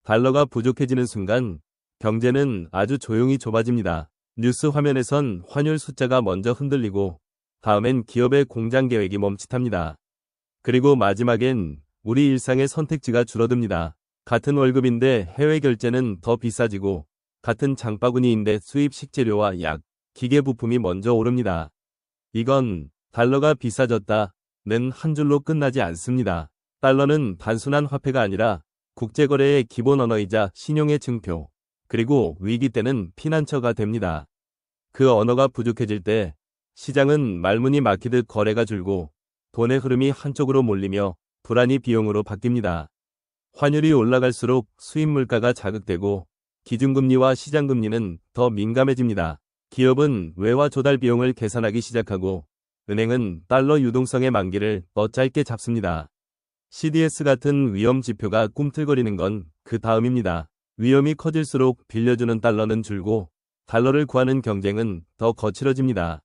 달러가 부족해지는 순간 경제는 아주 조용히 좁아집니다. 뉴스 화면에선 환율 숫자가 먼저 흔들리고 다음엔 기업의 공장 계획이 멈칫합니다. 그리고 마지막엔 우리 일상의 선택지가 줄어듭니다. 같은 월급인데 해외 결제는 더 비싸지고 같은 장바구니인데 수입 식재료와 약, 기계 부품이 먼저 오릅니다. 이건 달러가 비싸졌다는 한 줄로 끝나지 않습니다. 달러는 단순한 화폐가 아니라 국제거래의 기본 언어이자 신용의 증표, 그리고 위기 때는 피난처가 됩니다. 그 언어가 부족해질 때 시장은 말문이 막히듯 거래가 줄고 돈의 흐름이 한쪽으로 몰리며 불안이 비용으로 바뀝니다. 환율이 올라갈수록 수입 물가가 자극되고 기준금리와 시장금리는 더 민감해집니다. 기업은 외화 조달 비용을 계산하기 시작하고 은행은 달러 유동성의 만기를 더 짧게 잡습니다. CDS 같은 위험 지표가 꿈틀거리는 건 그 다음입니다. 위험이 커질수록 빌려주는 달러는 줄고 달러를 구하는 경쟁은 더 거칠어집니다.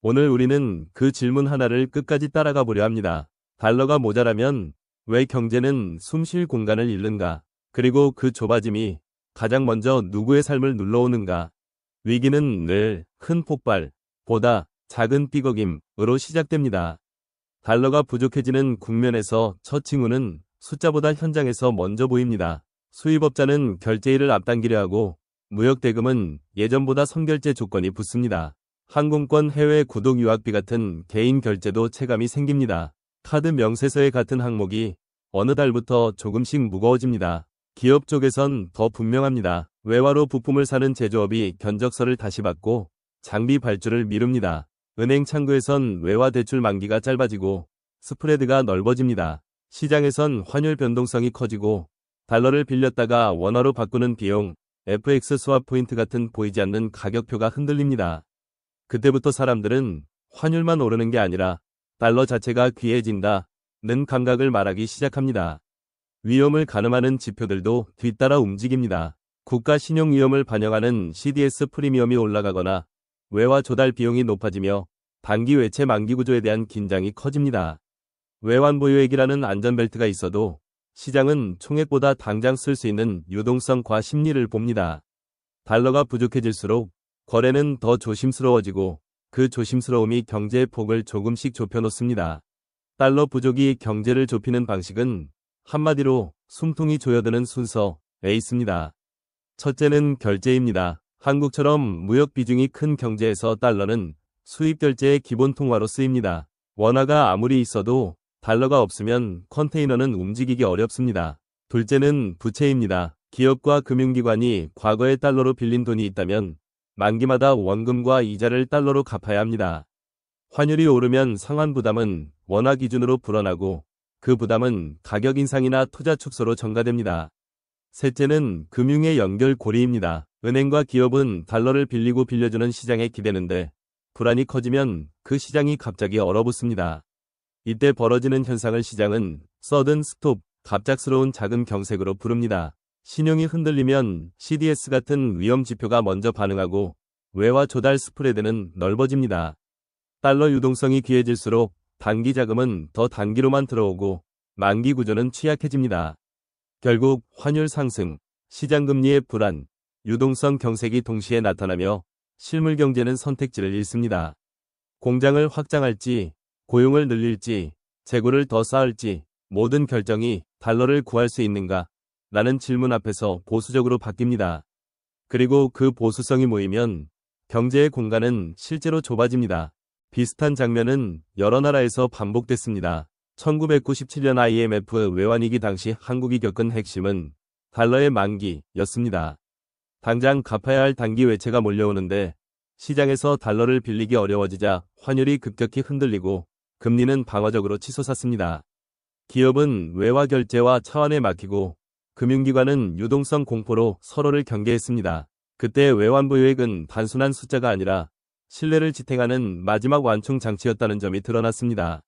오늘 우리는 그 질문 하나를 끝까지 따라가 보려 합니다. 달러가 모자라면 왜 경제는 숨쉴 공간을 잃는가? 그리고 그 좁아짐이 가장 먼저 누구의 삶을 눌러오는가? 위기는 늘 큰 폭발보다 작은 삐걱임으로 시작됩니다. 달러가 부족해지는 국면에서 첫 징후는 숫자보다 현장에서 먼저 보입니다. 수입업자는 결제일을 앞당기려 하고 무역대금은 예전보다 선결제 조건이 붙습니다. 항공권 해외 구독 유학비 같은 개인 결제도 체감이 생깁니다. 카드 명세서의 같은 항목이 어느 달부터 조금씩 무거워집니다. 기업 쪽에선 더 분명합니다. 외화로 부품을 사는 제조업이 견적서를 다시 받고 장비 발주를 미룹니다. 은행 창구에선 외화 대출 만기가 짧아지고 스프레드가 넓어집니다. 시장에선 환율 변동성이 커지고 달러를 빌렸다가 원화로 바꾸는 비용, FX 스왑 포인트 같은 보이지 않는 가격표가 흔들립니다. 그때부터 사람들은 환율만 오르는 게 아니라 달러 자체가 귀해진다는 감각을 말하기 시작합니다. 위험을 가늠하는 지표들도 뒤따라 움직입니다. 국가 신용 위험을 반영하는 CDS 프리미엄이 올라가거나 외화 조달 비용이 높아지며 단기 외채 만기 구조에 대한 긴장이 커집니다. 외환 보유액이라는 안전벨트가 있어도 시장은 총액보다 당장 쓸 수 있는 유동성과 심리를 봅니다. 달러가 부족해질수록 거래는 더 조심스러워지고 그 조심스러움이 경제의 폭을 조금씩 좁혀놓습니다. 달러 부족이 경제를 좁히는 방식은 한마디로 숨통이 조여드는 순서에 있습니다. 첫째는 결제입니다. 한국처럼 무역 비중이 큰 경제에서 달러는 수입 결제의 기본 통화로 쓰입니다. 원화가 아무리 있어도 달러가 없으면 컨테이너는 움직이기 어렵습니다. 둘째는 부채입니다. 기업과 금융기관이 과거에 달러로 빌린 돈이 있다면 만기마다 원금과 이자를 달러로 갚아야 합니다. 환율이 오르면 상환 부담은 원화 기준으로 불어나고 그 부담은 가격 인상이나 투자 축소로 전가됩니다. 셋째는 금융의 연결고리입니다. 은행과 기업은 달러를 빌리고 빌려주는 시장에 기대는데 불안이 커지면 그 시장이 갑자기 얼어붙습니다. 이때 벌어지는 현상을 시장은 서든 스톱, 갑작스러운 자금 경색으로 부릅니다. 신용이 흔들리면 CDS 같은 위험 지표가 먼저 반응하고 외화 조달 스프레드는 넓어집니다. 달러 유동성이 귀해질수록 단기 자금은 더 단기로만 들어오고 만기 구조는 취약해집니다. 결국 환율 상승, 시장 금리의 불안, 유동성 경색이 동시에 나타나며 실물 경제는 선택지를 잃습니다. 공장을 확장할지, 고용을 늘릴지, 재고를 더 쌓을지 모든 결정이 달러를 구할 수 있는가? 라는 질문 앞에서 보수적으로 바뀝니다. 그리고 그 보수성이 모이면 경제의 공간은 실제로 좁아집니다. 비슷한 장면은 여러 나라에서 반복됐습니다. 1997년 IMF 외환위기 당시 한국이 겪은 핵심은 달러의 만기였습니다. 당장 갚아야 할 단기 외채가 몰려오는데 시장에서 달러를 빌리기 어려워지자 환율이 급격히 흔들리고 금리는 방어적으로 치솟았습니다. 기업은 외화 결제와 차환에 막히고 금융기관은 유동성 공포로 서로를 경계했습니다. 그때 외환 보유액은 단순한 숫자가 아니라 신뢰를 지탱하는 마지막 완충 장치였다는 점이 드러났습니다.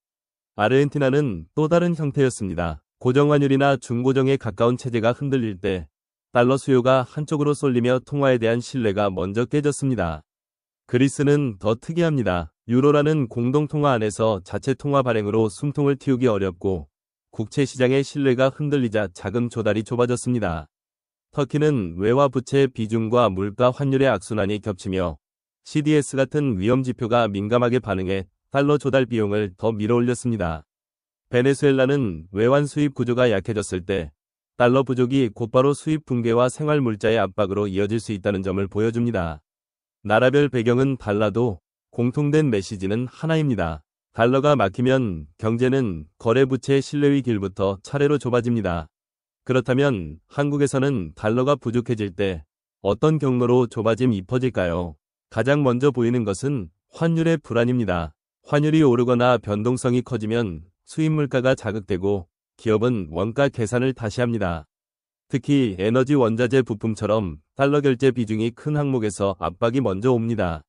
아르헨티나는 또 다른 형태였습니다. 고정환율이나 중고정에 가까운 체제가 흔들릴 때 달러 수요가 한쪽으로 쏠리며 통화에 대한 신뢰가 먼저 깨졌습니다. 그리스는 더 특이합니다. 유로라는 공동통화 안에서 자체 통화 발행으로 숨통을 틔우기 어렵고 국채 시장의 신뢰가 흔들리자 자금 조달이 좁아졌습니다. 터키는 외화 부채 비중과 물가 환율의 악순환이 겹치며 CDS 같은 위험 지표가 민감하게 반응해 달러 조달 비용을 더 밀어올렸습니다. 베네수엘라는 외환 수입 구조가 약해졌을 때 달러 부족이 곧바로 수입 붕괴와 생활 물자의 압박으로 이어질 수 있다는 점을 보여줍니다. 나라별 배경은 달라도 공통된 메시지는 하나입니다. 달러가 막히면 경제는 거래 부채의 신뢰의 길부터 차례로 좁아집니다. 그렇다면 한국에서는 달러가 부족해질 때 어떤 경로로 좁아짐이 퍼질까요? 가장 먼저 보이는 것은 환율의 불안입니다. 환율이 오르거나 변동성이 커지면 수입 물가가 자극되고 기업은 원가 계산을 다시 합니다. 특히 에너지 원자재 부품처럼 달러 결제 비중이 큰 항목에서 압박이 먼저 옵니다.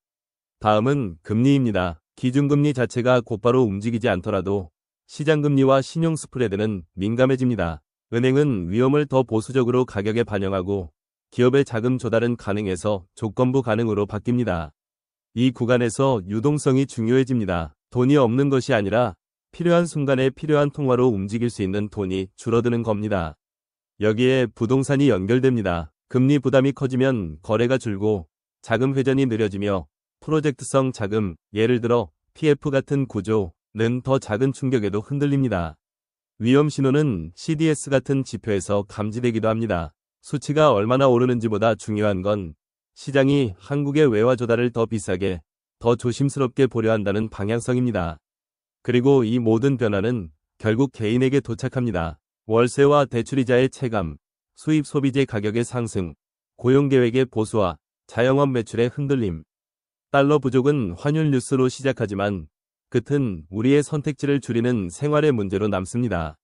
다음은 금리입니다. 기준금리 자체가 곧바로 움직이지 않더라도 시장금리와 신용 스프레드는 민감해집니다. 은행은 위험을 더 보수적으로 가격에 반영하고 기업의 자금 조달은 가능해서 조건부 가능으로 바뀝니다. 이 구간에서 유동성이 중요해집니다. 돈이 없는 것이 아니라 필요한 순간에 필요한 통화로 움직일 수 있는 돈이 줄어드는 겁니다. 여기에 부동산이 연결됩니다. 금리 부담이 커지면 거래가 줄고 자금 회전이 느려지며 프로젝트성 자금, 예를 들어 PF 같은 구조는 더 작은 충격에도 흔들립니다. 위험 신호는 CDS 같은 지표에서 감지되기도 합니다. 수치가 얼마나 오르는지보다 중요한 건 시장이 한국의 외화 조달을 더 비싸게, 더 조심스럽게 보려 한다는 방향성입니다. 그리고 이 모든 변화는 결국 개인에게 도착합니다. 월세와 대출이자의 체감, 수입 소비재 가격의 상승, 고용계획의 보수화, 자영업 매출의 흔들림. 달러 부족은 환율 뉴스로 시작하지만 끝은 우리의 선택지를 줄이는 생활의 문제로 남습니다.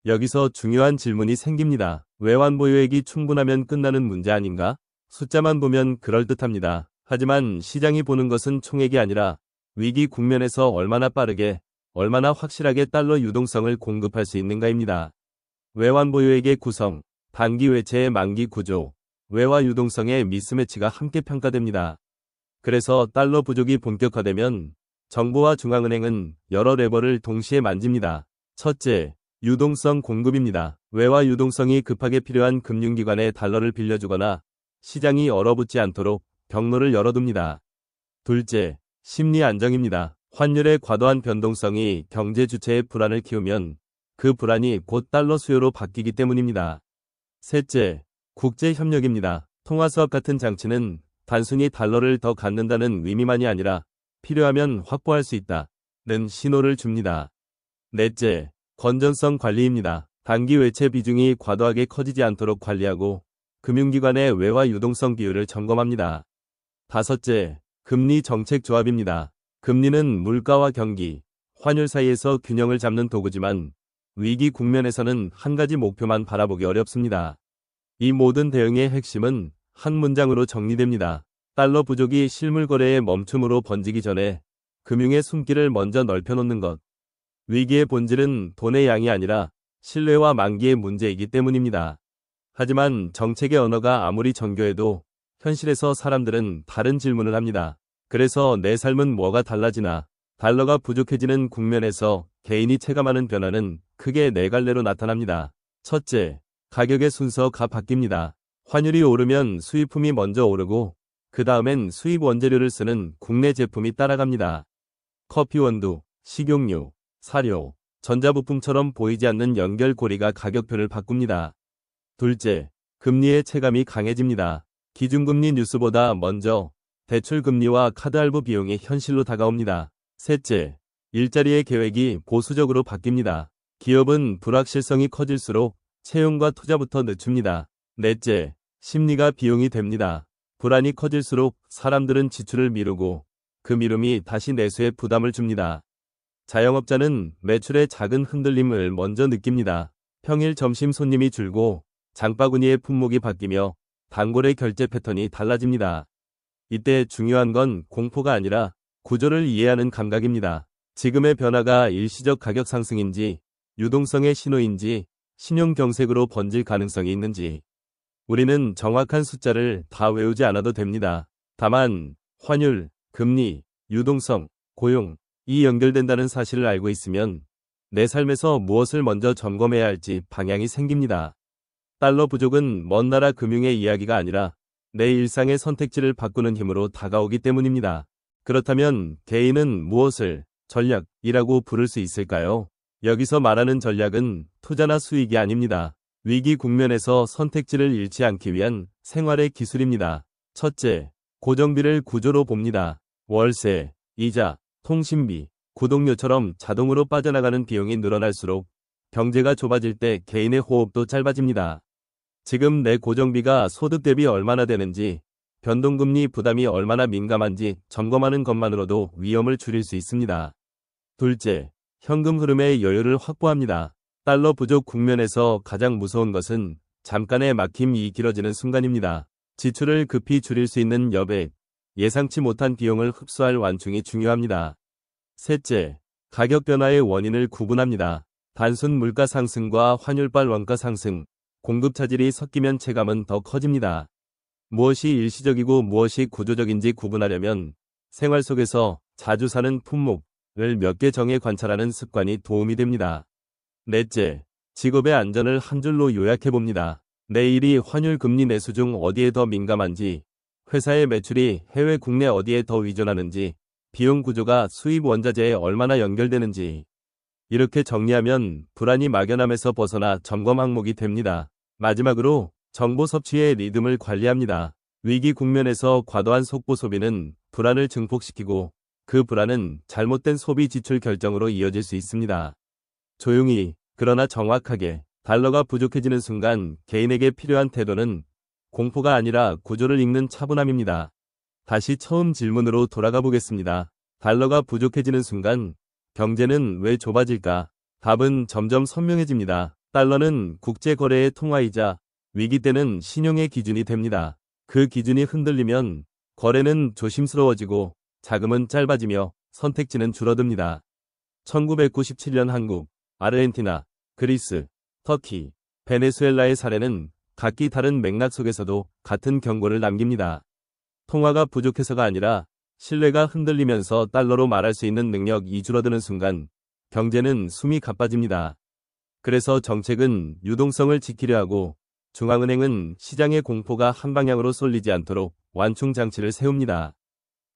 여기서 중요한 질문이 생깁니다. 외환 보유액이 충분하면 끝나는 문제 아닌가? 숫자만 보면 그럴듯합니다. 하지만 시장이 보는 것은 총액이 아니라 위기 국면에서 얼마나 빠르게, 얼마나 확실하게 달러 유동성을 공급할 수 있는가입니다. 외환 보유액의 구성, 단기 외채의 만기 구조, 외화 유동성의 미스매치가 함께 평가됩니다. 그래서 달러 부족이 본격화되면 정부와 중앙은행은 여러 레버를 동시에 만집니다. 첫째, 유동성 공급입니다. 외화 유동성이 급하게 필요한 금융기관에 달러를 빌려주거나 시장이 얼어붙지 않도록 경로를 열어둡니다. 둘째, 심리 안정입니다. 환율의 과도한 변동성이 경제 주체의 불안을 키우면 그 불안이 곧 달러 수요로 바뀌기 때문입니다. 셋째, 국제 협력입니다. 통화수합 같은 장치는 단순히 달러를 더 갖는다는 의미만이 아니라 필요하면 확보할 수 있다는 신호를 줍니다. 넷째, 건전성 관리입니다. 단기 외채 비중이 과도하게 커지지 않도록 관리하고 금융기관의 외화 유동성 비율을 점검합니다. 다섯째, 금리 정책 조합입니다. 금리는 물가와 경기, 환율 사이에서 균형을 잡는 도구지만 위기 국면에서는 한 가지 목표만 바라보기 어렵습니다. 이 모든 대응의 핵심은 한 문장으로 정리됩니다. 달러 부족이 실물 거래의 멈춤으로 번지기 전에 금융의 숨길을 먼저 넓혀놓는 것. 위기의 본질은 돈의 양이 아니라 신뢰와 만기의 문제이기 때문입니다. 하지만 정책의 언어가 아무리 정교해도 현실에서 사람들은 다른 질문을 합니다. 그래서 내 삶은 뭐가 달라지나? 달러가 부족해지는 국면에서 개인이 체감하는 변화는 크게 네 갈래로 나타납니다. 첫째, 가격의 순서가 바뀝니다. 환율이 오르면 수입품이 먼저 오르고 그 다음엔 수입 원재료를 쓰는 국내 제품이 따라갑니다. 커피 원두, 식용유, 사료, 전자부품처럼 보이지 않는 연결고리가 가격표를 바꿉니다. 둘째, 금리의 체감이 강해집니다. 기준금리 뉴스보다 먼저 대출금리와 카드할부 비용이 현실로 다가옵니다. 셋째, 일자리의 계획이 보수적으로 바뀝니다. 기업은 불확실성이 커질수록 채용과 투자부터 늦춥니다. 넷째, 심리가 비용이 됩니다. 불안이 커질수록 사람들은 지출을 미루고 그 미룸이 다시 내수에 부담을 줍니다. 자영업자는 매출의 작은 흔들림을 먼저 느낍니다. 평일 점심 손님이 줄고 장바구니의 품목이 바뀌며 단골의 결제 패턴이 달라집니다. 이때 중요한 건 공포가 아니라 구조를 이해하는 감각입니다. 지금의 변화가 일시적 가격 상승인지 유동성의 신호인지 신용 경색으로 번질 가능성이 있는지 우리는 정확한 숫자를 다 외우지 않아도 됩니다. 다만 환율, 금리, 유동성, 고용 이 연결된다는 사실을 알고 있으면 내 삶에서 무엇을 먼저 점검해야 할지 방향이 생깁니다. 달러 부족은 먼 나라 금융의 이야기가 아니라 내 일상의 선택지를 바꾸는 힘으로 다가오기 때문입니다. 그렇다면 개인은 무엇을 전략이라고 부를 수 있을까요? 여기서 말하는 전략은 투자나 수익이 아닙니다. 위기 국면에서 선택지를 잃지 않기 위한 생활의 기술입니다. 첫째, 고정비를 구조로 봅니다. 월세, 이자, 통신비, 구독료처럼 자동으로 빠져나가는 비용이 늘어날수록 경제가 좁아질 때 개인의 호흡도 짧아집니다. 지금 내 고정비가 소득 대비 얼마나 되는지, 변동금리 부담이 얼마나 민감한지 점검하는 것만으로도 위험을 줄일 수 있습니다. 둘째, 현금 흐름의 여유를 확보합니다. 달러 부족 국면에서 가장 무서운 것은 잠깐의 막힘이 길어지는 순간입니다. 지출을 급히 줄일 수 있는 여백, 예상치 못한 비용을 흡수할 완충이 중요합니다. 셋째, 가격 변화의 원인을 구분합니다. 단순 물가 상승과 환율발 원가 상승, 공급 차질이 섞이면 체감은 더 커집니다. 무엇이 일시적이고 무엇이 구조적인지 구분하려면 생활 속에서 자주 사는 품목을 몇 개 정해 관찰하는 습관이 도움이 됩니다. 넷째, 직업의 안전을 한 줄로 요약해봅니다. 내일이 환율 금리 내수 중 어디에 더 민감한지, 회사의 매출이 해외 국내 어디에 더 의존하는지, 비용 구조가 수입 원자재에 얼마나 연결되는지. 이렇게 정리하면 불안이 막연함에서 벗어나 점검 항목이 됩니다. 마지막으로 정보 섭취의 리듬을 관리합니다. 위기 국면에서 과도한 속보 소비는 불안을 증폭시키고 그 불안은 잘못된 소비 지출 결정으로 이어질 수 있습니다. 조용히, 그러나 정확하게 달러가 부족해지는 순간 개인에게 필요한 태도는 공포가 아니라 구조를 읽는 차분함입니다. 다시 처음 질문으로 돌아가 보겠습니다. 달러가 부족해지는 순간 경제는 왜 좁아질까? 답은 점점 선명해집니다. 달러는 국제거래의 통화이자 위기 때는 신용의 기준이 됩니다. 그 기준이 흔들리면 거래는 조심스러워지고 자금은 짧아지며 선택지는 줄어듭니다. 1997년 한국, 아르헨티나, 그리스, 터키, 베네수엘라의 사례는 각기 다른 맥락 속에서도 같은 경고를 남깁니다. 통화가 부족해서가 아니라 신뢰가 흔들리면서 달러로 말할 수 있는 능력이 줄어드는 순간 경제는 숨이 가빠집니다. 그래서 정책은 유동성을 지키려 하고 중앙은행은 시장의 공포가 한 방향으로 쏠리지 않도록 완충 장치를 세웁니다.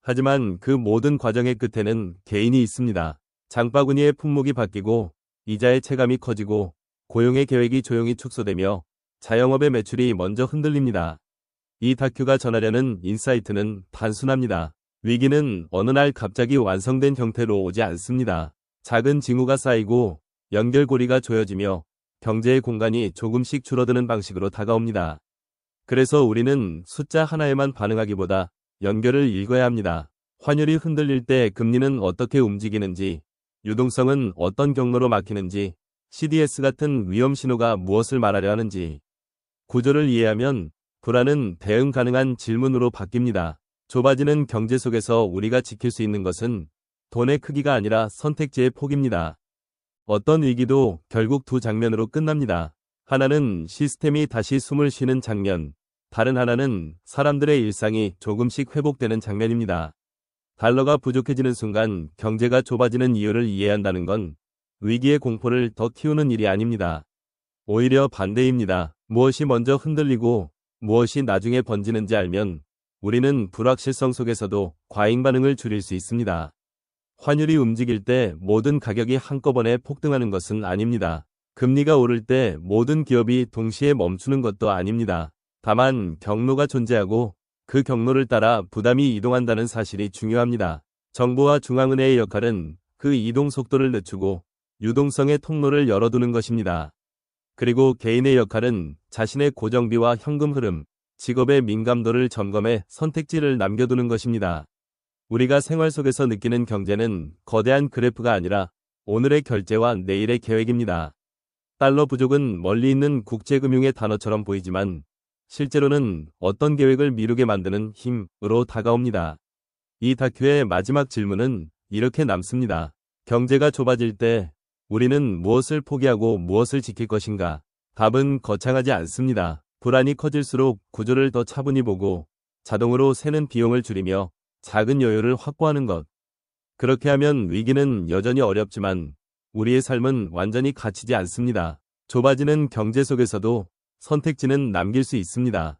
하지만 그 모든 과정의 끝에는 개인이 있습니다. 장바구니의 품목이 바뀌고 이자의 체감이 커지고 고용의 계획이 조용히 축소되며 자영업의 매출이 먼저 흔들립니다. 이 다큐가 전하려는 인사이트는 단순합니다. 위기는 어느 날 갑자기 완성된 형태로 오지 않습니다. 작은 징후가 쌓이고 연결고리가 조여지며 경제의 공간이 조금씩 줄어드는 방식으로 다가옵니다. 그래서 우리는 숫자 하나에만 반응하기보다 연결을 읽어야 합니다. 환율이 흔들릴 때 금리는 어떻게 움직이는지, 유동성은 어떤 경로로 막히는지, CDS 같은 위험 신호가 무엇을 말하려 하는지. 구조를 이해하면 불안은 대응 가능한 질문으로 바뀝니다. 좁아지는 경제 속에서 우리가 지킬 수 있는 것은 돈의 크기가 아니라 선택지의 폭입니다. 어떤 위기도 결국 두 장면으로 끝납니다. 하나는 시스템이 다시 숨을 쉬는 장면, 다른 하나는 사람들의 일상이 조금씩 회복되는 장면입니다. 달러가 부족해지는 순간 경제가 좁아지는 이유를 이해한다는 건 위기의 공포를 더 키우는 일이 아닙니다. 오히려 반대입니다. 무엇이 먼저 흔들리고 무엇이 나중에 번지는지 알면 우리는 불확실성 속에서도 과잉 반응을 줄일 수 있습니다. 환율이 움직일 때 모든 가격이 한꺼번에 폭등하는 것은 아닙니다. 금리가 오를 때 모든 기업이 동시에 멈추는 것도 아닙니다. 다만 경로가 존재하고 그 경로를 따라 부담이 이동한다는 사실이 중요합니다. 정부와 중앙은행의 역할은 그 이동 속도를 늦추고 유동성의 통로를 열어두는 것입니다. 그리고 개인의 역할은 자신의 고정비와 현금 흐름, 직업의 민감도를 점검해 선택지를 남겨두는 것입니다. 우리가 생활 속에서 느끼는 경제는 거대한 그래프가 아니라 오늘의 결제와 내일의 계획입니다. 달러 부족은 멀리 있는 국제금융의 단어처럼 보이지만 실제로는 어떤 계획을 미루게 만드는 힘으로 다가옵니다. 이 다큐의 마지막 질문은 이렇게 남습니다. 경제가 좁아질 때 우리는 무엇을 포기하고 무엇을 지킬 것인가? 답은 거창하지 않습니다. 불안이 커질수록 구조를 더 차분히 보고 자동으로 새는 비용을 줄이며 작은 여유를 확보하는 것. 그렇게 하면 위기는 여전히 어렵지만 우리의 삶은 완전히 갇히지 않습니다. 좁아지는 경제 속에서도 선택지는 남길 수 있습니다.